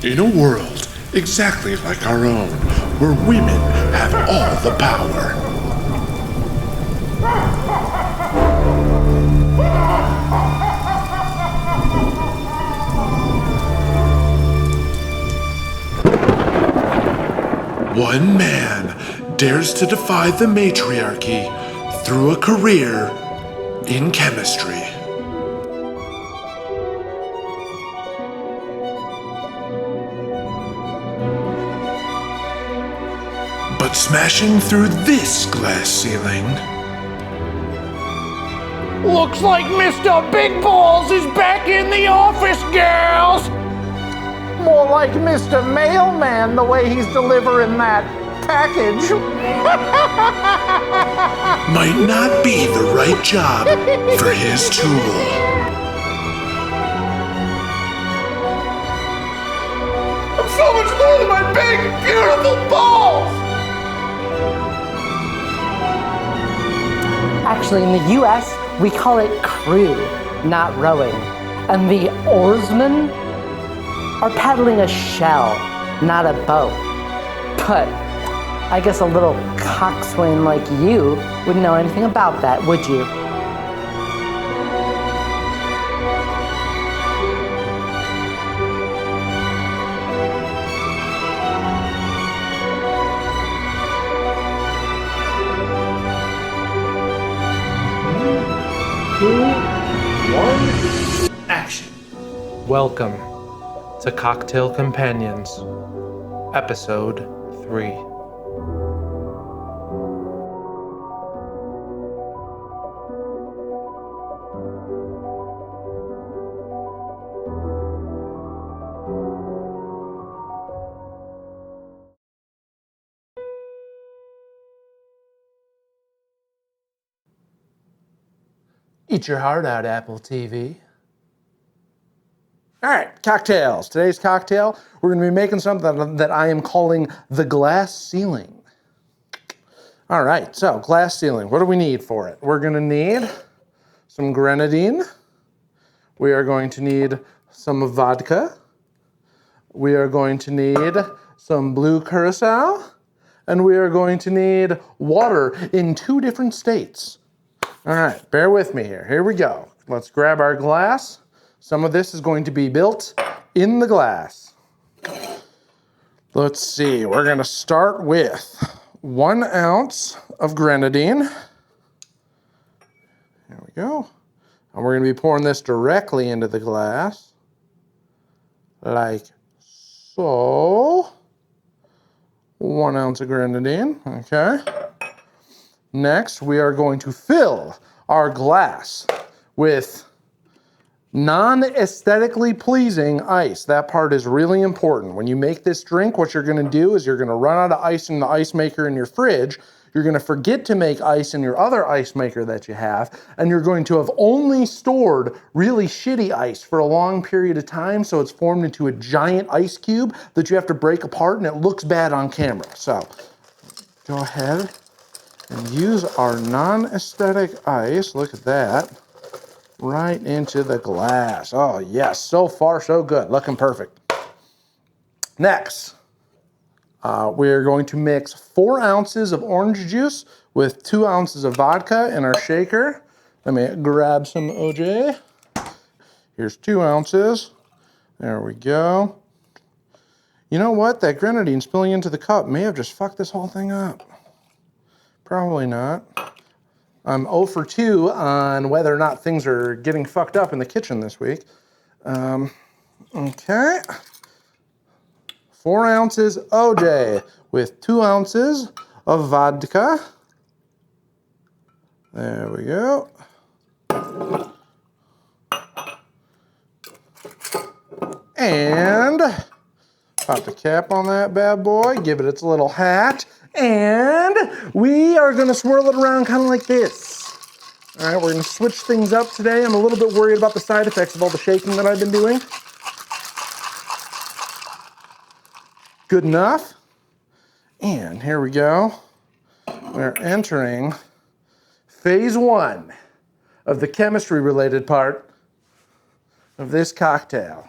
In a world exactly like our own, where women have all the power. One man dares to defy the matriarchy through a career in chemistry. But smashing through this glass ceiling... Looks like Mr. Big Balls is back in the office, girls! More like Mr. Mailman, the way he's delivering that package. might not be the right job for his tool. I'm so much more than my big, beautiful balls! Actually, in the US, we call it crew, not rowing. And the oarsmen are paddling a shell, not a boat. But I guess a little coxswain like you wouldn't know anything about that, would you? Action. Welcome to Cocktail Companions, Episode 3. Eat your heart out, Apple TV. All right, cocktails. Today's cocktail, we're going to be making something that I am calling the glass ceiling. All right, so glass ceiling. What do we need for it? We're going to need some Grenadine. We are going to need some vodka. We are going to need some Blue Curacao. And we are going to need water in 2 different states. All right, bear with me here. Here we go. Let's grab our glass. Some of this is going to be built in the glass. Let's see, we're gonna start with 1 ounce of Grenadine. There we go. And we're gonna be pouring this directly into the glass, like so. 1 ounce of Grenadine, okay. Next, we are going to fill our glass with non-aesthetically pleasing ice. That part is really important. When you make this drink, what you're going to do is you're going to run out of ice in the ice maker in your fridge. You're going to forget to make ice in your other ice maker that you have, and you're going to have only stored really shitty ice for a long period of time, so it's formed into a giant ice cube that you have to break apart, and it looks bad on camera. So go ahead and use our non-aesthetic ice. Look at that. Right into the glass. Oh yes, so far so good, looking perfect. Next, we're going to mix 4 ounces of orange juice with 2 ounces of vodka in our shaker. Let me grab some OJ. Here's 2 ounces. There we go. You know what? That grenadine spilling into the cup may have just fucked this whole thing up. Probably not. I'm 0 for 2 on whether or not things are getting fucked up in the kitchen this week. Okay. 4 ounces OJ with 2 ounces of vodka. There we go. And pop the cap on that bad boy, give it its little hat. And we are gonna swirl it around kind of like this. All right, we're gonna switch things up today. I'm a little bit worried about the side effects of all the shaking that I've been doing. Good enough. And here we go. We're entering phase 1 of the chemistry related part of this cocktail.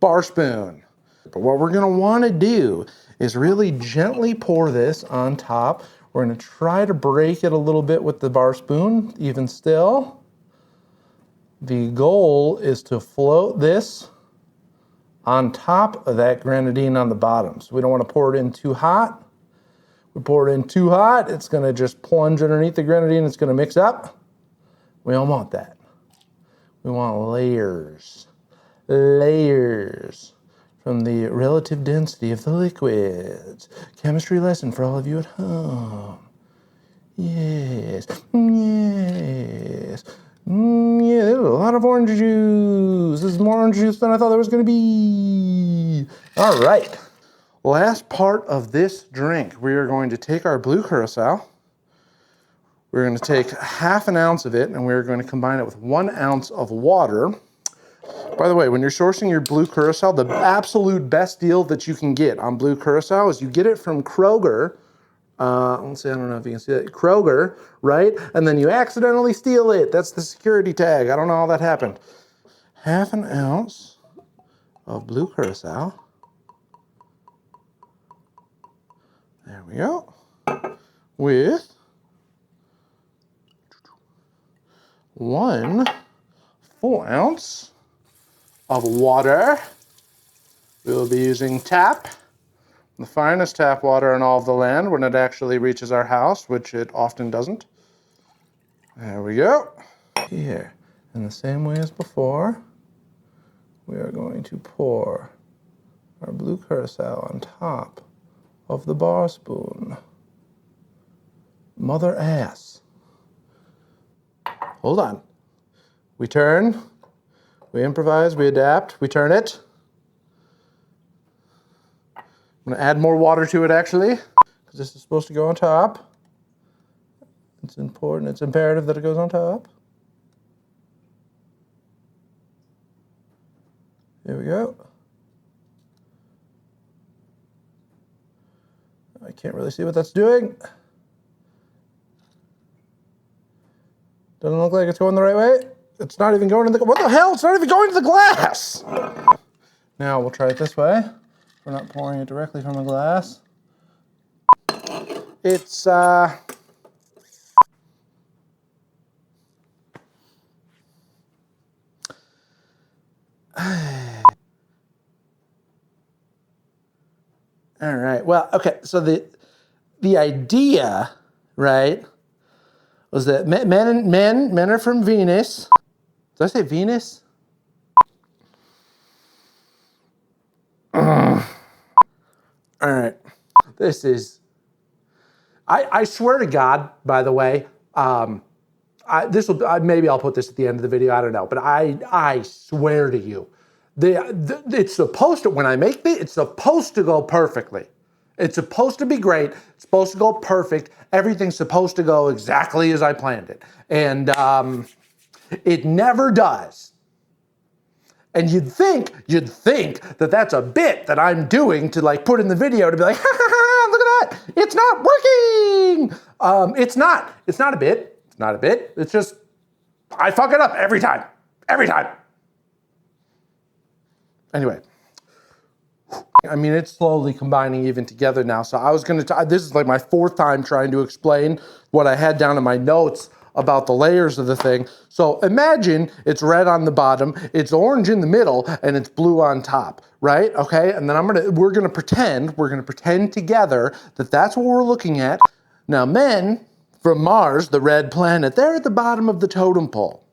bar spoon. But what we're gonna wanna do is really gently pour this on top. We're gonna try to break it a little bit with the bar spoon, even still. The goal is to float this on top of that grenadine on the bottom. So we don't wanna pour it in too hot. We pour it in too hot, it's gonna just plunge underneath the grenadine, it's gonna mix up. We don't want that. We want layers. Layers from the relative density of the liquids. Chemistry lesson for all of you at home. Yes, yes. Yeah, there's a lot of orange juice. This is more orange juice than I thought there was gonna be. All right. Last part of this drink, we are going to take our Blue Curacao. We're going to take ½ an ounce of it and we're going to combine it with 1 ounce of water. By the way, when you're sourcing your Blue Curacao, the absolute best deal that you can get on Blue Curacao is you get it from Kroger. Let's see, I don't know if you can see that. Kroger, right? And then you accidentally steal it. That's the security tag. I don't know how that happened. ½ an ounce of Blue Curacao. There we go. With 1 full ounce of water. We'll be using tap, the finest tap water in all of the land when it actually reaches our house, which it often doesn't. There we go. Here, in the same way as before, we are going to pour our Blue Curacao on top of the bar spoon. Mother ass. Hold on. We turn, we improvise, we adapt, we turn it. I'm gonna add more water to it actually, because this is supposed to go on top. It's important, it's imperative that it goes on top. Here we go. I can't really see what that's doing. Doesn't look like it's going the right way. It's not even going to the, what the hell? It's not even going to the glass. Now we'll try it this way. We're not pouring it directly from a glass. It's, all right, well, okay, so the idea, right, was that men are from Venus. Did I say Venus? All right, this is, I swear to God, by the way, maybe I'll put this at the end of the video, I don't know, but I swear to you, it's supposed to, when I make it, it's supposed to go perfectly. It's supposed to be great. It's supposed to go perfect. Everything's supposed to go exactly as I planned it. And it never does. And you'd think that that's a bit that I'm doing to like put in the video to be like, ha ha ha, look at that. It's not working. It's not a bit. It's not a bit. It's just, I fuck it up every time. Every time. Anyway. I mean, it's slowly combining even together now. So I was going to, this is like my 4th time trying to explain what I had down in my notes about the layers of the thing. So imagine it's red on the bottom, it's orange in the middle, and it's blue on top, right? Okay, and then we're gonna pretend together that that's what we're looking at. Now men from Mars, the red planet, they're at the bottom of the totem pole,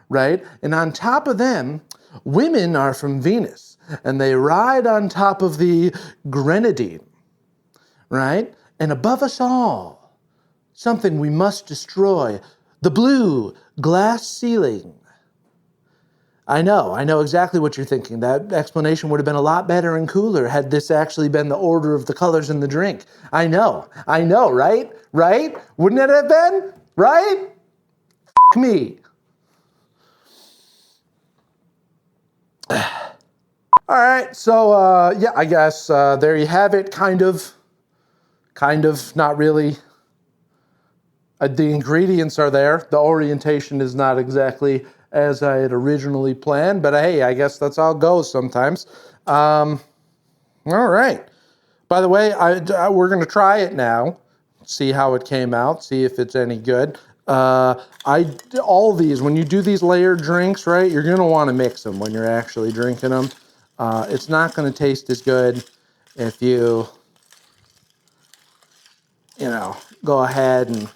right? And on top of them, women are from Venus, and they ride on top of the Grenadine, right? And above us all, something we must destroy, the blue glass ceiling. I know exactly what you're thinking. That explanation would have been a lot better and cooler had this actually been the order of the colors in the drink. I know, right? Right? Wouldn't it have been? Right? F me. All right, so yeah, I guess there you have it, kind of, not really. The ingredients are there. The orientation is not exactly as I had originally planned, but hey, I guess that's how it goes sometimes. All right. By the way, we're going to try it now, see how it came out, see if it's any good. All these, when you do these layered drinks, right, you're going to want to mix them when you're actually drinking them. It's not going to taste as good if you go ahead and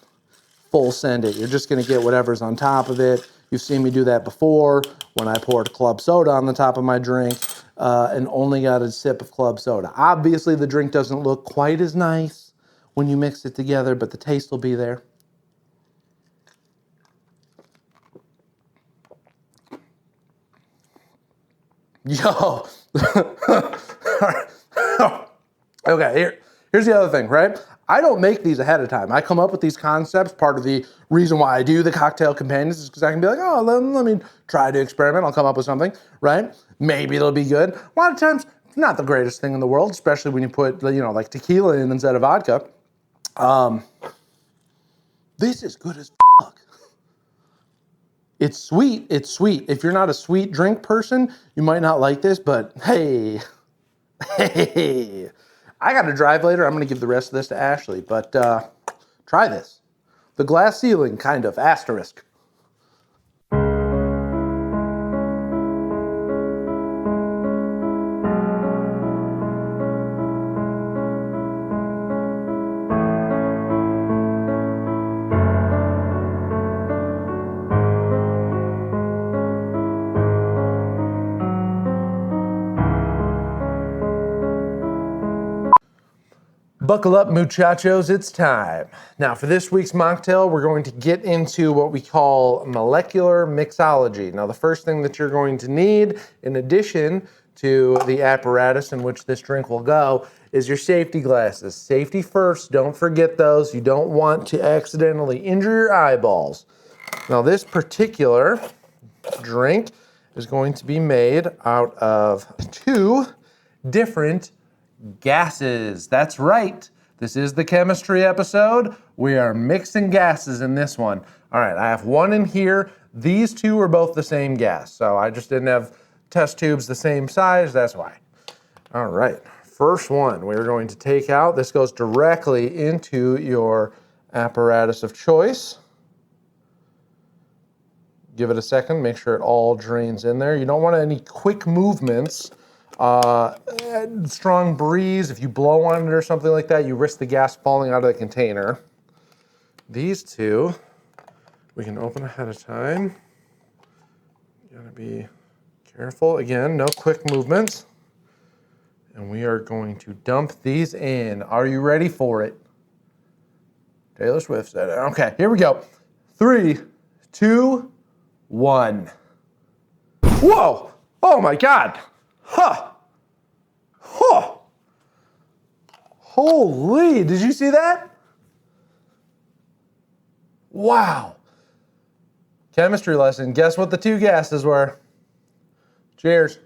full send it. You're just going to get whatever's on top of it. You've seen me do that before when I poured club soda on the top of my drink and only got a sip of club soda. Obviously, the drink doesn't look quite as nice when you mix it together, but the taste will be there. Yo. Okay, here's the other thing, right? I don't make these ahead of time. I come up with these concepts. Part of the reason why I do the cocktail companions is because I can be like, oh, let me try to experiment. I'll come up with something, right? Maybe it'll be good. A lot of times, it's not the greatest thing in the world, especially when you put, like tequila in instead of vodka. This is good as fuck. It's sweet. It's sweet. If you're not a sweet drink person, you might not like this, but hey. I got to drive later. I'm going to give the rest of this to Ashley, but try this. The glass ceiling, kind of, asterisk. Buckle up, muchachos, it's time. Now, for this week's mocktail, we're going to get into what we call molecular mixology. Now, the first thing that you're going to need, in addition to the apparatus in which this drink will go, is your safety glasses. Safety first, don't forget those. You don't want to accidentally injure your eyeballs. Now, this particular drink is going to be made out of 2 different gases. That's right. This is the chemistry episode. We are mixing gases in this one. All right, I have 1 in here. These 2 are both the same gas, so I just didn't have test tubes the same size. That's why. All right, first one we're going to take out. This goes directly into your apparatus of choice. Give it a second, make sure it all drains in there. You don't want any quick movements. Strong breeze, if you blow on it or something like that, you risk the gas falling out of the container. These 2, we can open ahead of time. You gotta be careful. Again, no quick movements. And we are going to dump these in. Are you ready for it? Taylor Swift said it. Okay, here we go. 3, 2, 1. Whoa! Oh my God! Huh! Huh! Holy, did you see that? Wow. Chemistry lesson. Guess what the 2 gases were? Cheers.